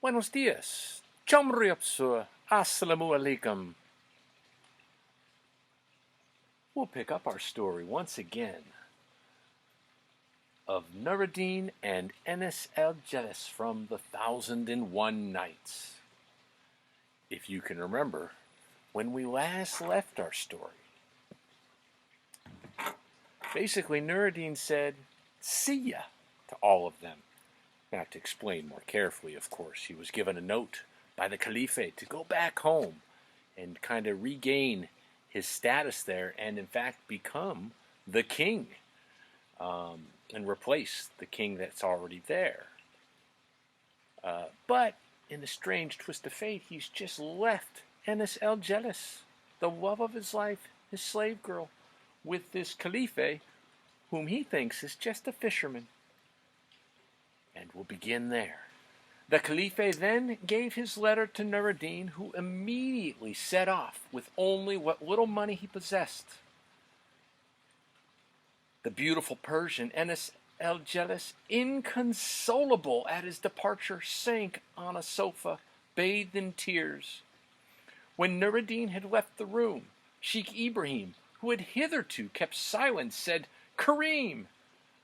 Buenos dias. Chomriopsur. Assalamu alaikum. We'll pick up our story once again of Nur-ed-Din and Enis-el-Jelis from the 1001 Nights. If you can remember, when we last left our story, basically Nur-ed-Din said, "See ya," to all of them. Not to explain more carefully, of course. He was given a note by the Caliphate to go back home and kind of regain his status there and, in fact, become the king and replace the king that's already there. But in a strange twist of fate, he's just left Enis-el-Jelis, the love of his life, his slave girl, with this Caliphate, whom he thinks is just a fisherman. And we'll begin there. The Caliphate then gave his letter to Nur-ed-Din, who immediately set off with only what little money he possessed. The beautiful Persian, Enis-el-Jelis, inconsolable at his departure, sank on a sofa, bathed in tears. When Nur-ed-Din had left the room, Sheikh Ibrahim, who had hitherto kept silence, said, "Karim,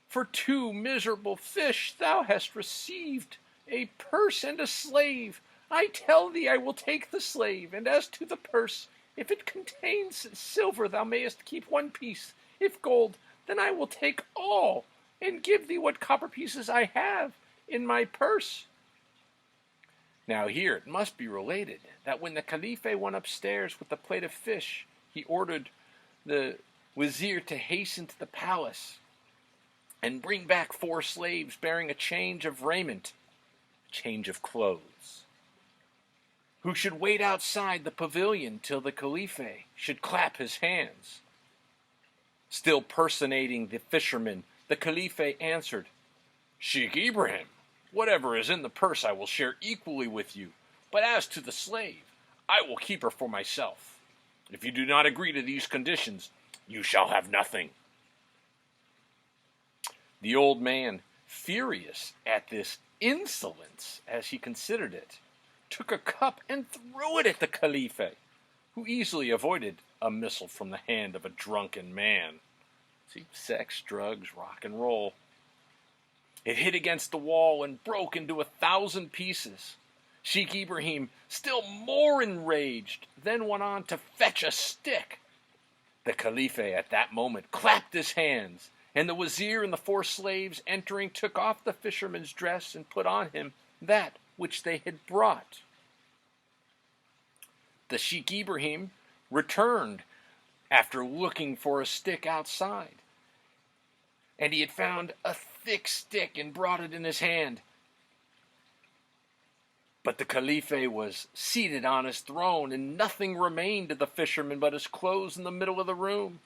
for 2 miserable fish thou hast received a purse and a slave. I tell thee I will take the slave, and as to the purse, if it contains silver thou mayest keep 1 piece. If gold, then I will take all, and give thee what copper pieces I have in my purse." Now here it must be related that when the Caliphate went upstairs with the plate of fish, he ordered the Wazir to hasten to the palace and bring back 4 slaves bearing a change of raiment, a change of clothes, who should wait outside the pavilion till the Caliphate should clap his hands. Still personating the fisherman, the Caliphate answered, "Sheikh Ibrahim, whatever is in the purse I will share equally with you, but as to the slave, I will keep her for myself. If you do not agree to these conditions, you shall have nothing." The old man, furious at this insolence, as he considered it, took a cup and threw it at the Caliphate, who easily avoided a missile from the hand of a drunken man. See, sex, drugs, rock and roll. It hit against the wall and broke into 1,000 pieces. Sheikh Ibrahim, still more enraged, then went on to fetch a stick. The Caliphate at that moment clapped his hands, and the Wazir and the 4 slaves entering took off the fisherman's dress and put on him that which they had brought. The Sheikh Ibrahim returned after looking for a stick outside, and he had found a thick stick and brought it in his hand. But the Caliphate was seated on his throne, and nothing remained to the fisherman but his clothes in the middle of the room.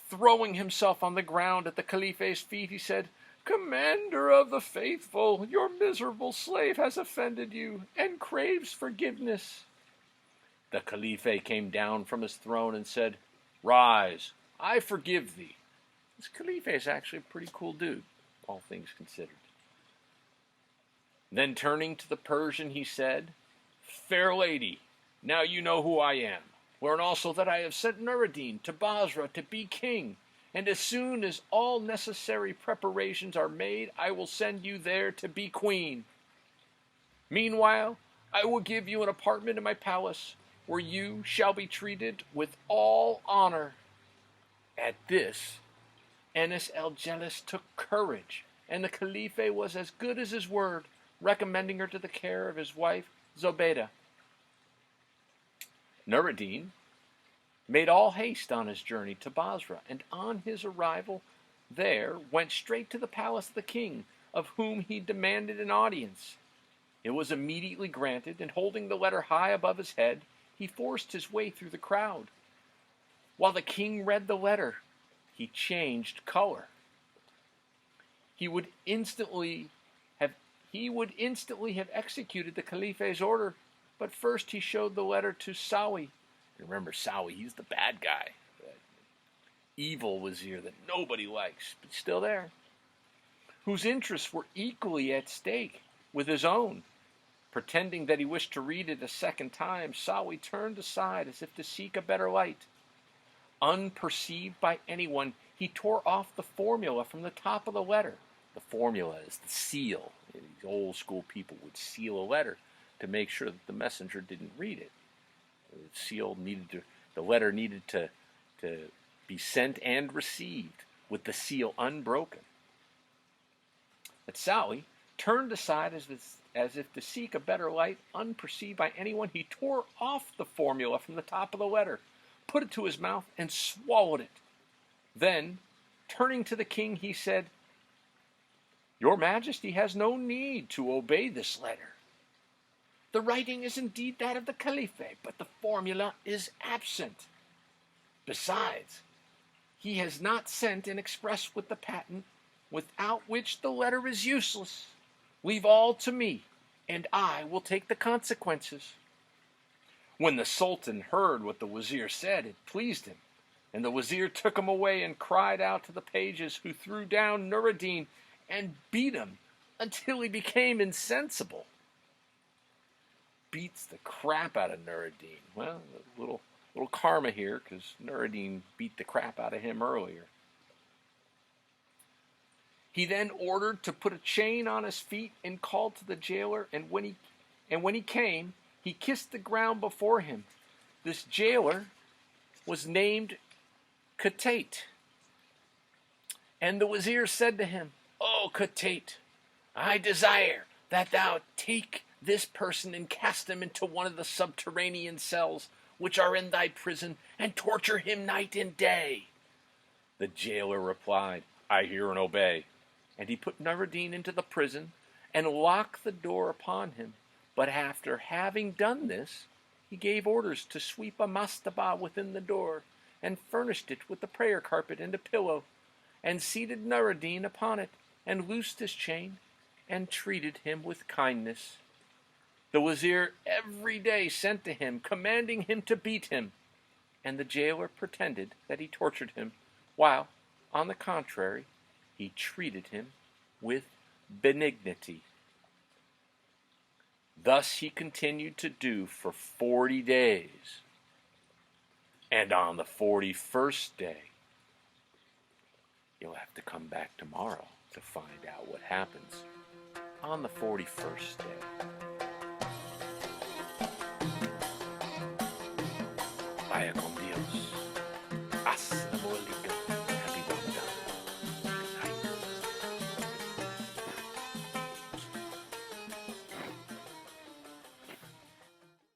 Throwing himself on the ground at the Caliphate's feet, he said, "Commander of the faithful, your miserable slave has offended you and craves forgiveness." The Caliphate came down from his throne and said, "Rise, I forgive thee." This Caliphate is actually a pretty cool dude, all things considered. Then turning to the Persian, he said, "Fair lady, now you know who I am. Learn also that I have sent Nur-ed-Din to Basra to be king, and as soon as all necessary preparations are made, I will send you there to be queen. Meanwhile, I will give you an apartment in my palace, where you shall be treated with all honor." At this, Enis-el-Jelis took courage, and the Caliphate was as good as his word, recommending her to the care of his wife, Zobeida. Nur-ed-Din made all haste on his journey to Basra, and on his arrival there went straight to the palace of the king, of whom he demanded an audience. It was immediately granted, and holding the letter high above his head, he forced his way through the crowd. While the king read the letter, he changed color. He would instantly have executed the Caliphate's order, but first he showed the letter to Sawi. Remember Sawi, he's the bad guy, the evil Wazir that nobody likes, but still there, whose interests were equally at stake with his own. Pretending that he wished to read it a second time, Sawi turned aside as if to seek a better light. Unperceived by anyone, he tore off the formula from the top of the letter. The formula is the seal. These old school people would seal a letter to make sure that the messenger didn't read it. The letter needed to be sent and received with the seal unbroken. But Sawi turned aside as if to seek a better light. Unperceived by anyone, he tore off the formula from the top of the letter, put it to his mouth, and swallowed it. Then, turning to the king, he said, "Your Majesty has no need to obey this letter. The writing is indeed that of the Caliph, but the formula is absent. Besides, he has not sent an express with the patent, without which the letter is useless. Leave all to me, and I will take the consequences." When the Sultan heard what the Wazir said, it pleased him, and the Wazir took him away and cried out to the pages, who threw down Nur-ed-Din and beat him until he became insensible. Beats the crap out of Nur-ed-Din. Well, a little karma here, because Nur-ed-Din beat the crap out of him earlier. He then ordered to put a chain on his feet and called to the jailer, and when he came, he kissed the ground before him. This jailer was named Qatate. And the Wazir said to him, "O Qatate, I desire that thou take this person and cast him into one of the subterranean cells which are in thy prison, and torture him night and day." The jailer replied, "I hear and obey." And he put Nur-ed-Din into the prison and locked the door upon him. But after having done this, he gave orders to sweep a mastaba within the door, and furnished it with a prayer carpet and a pillow, and seated Nur-ed-Din upon it, and loosed his chain, and treated him with kindness. The Wazir every day sent to him, commanding him to beat him, and the jailer pretended that he tortured him, while, on the contrary, he treated him with benignity. Thus he continued to do for 40 days. And on the 41st day, you'll have to come back tomorrow to find out what happens on the 41st day. Vaya con Dios. Hasta luego.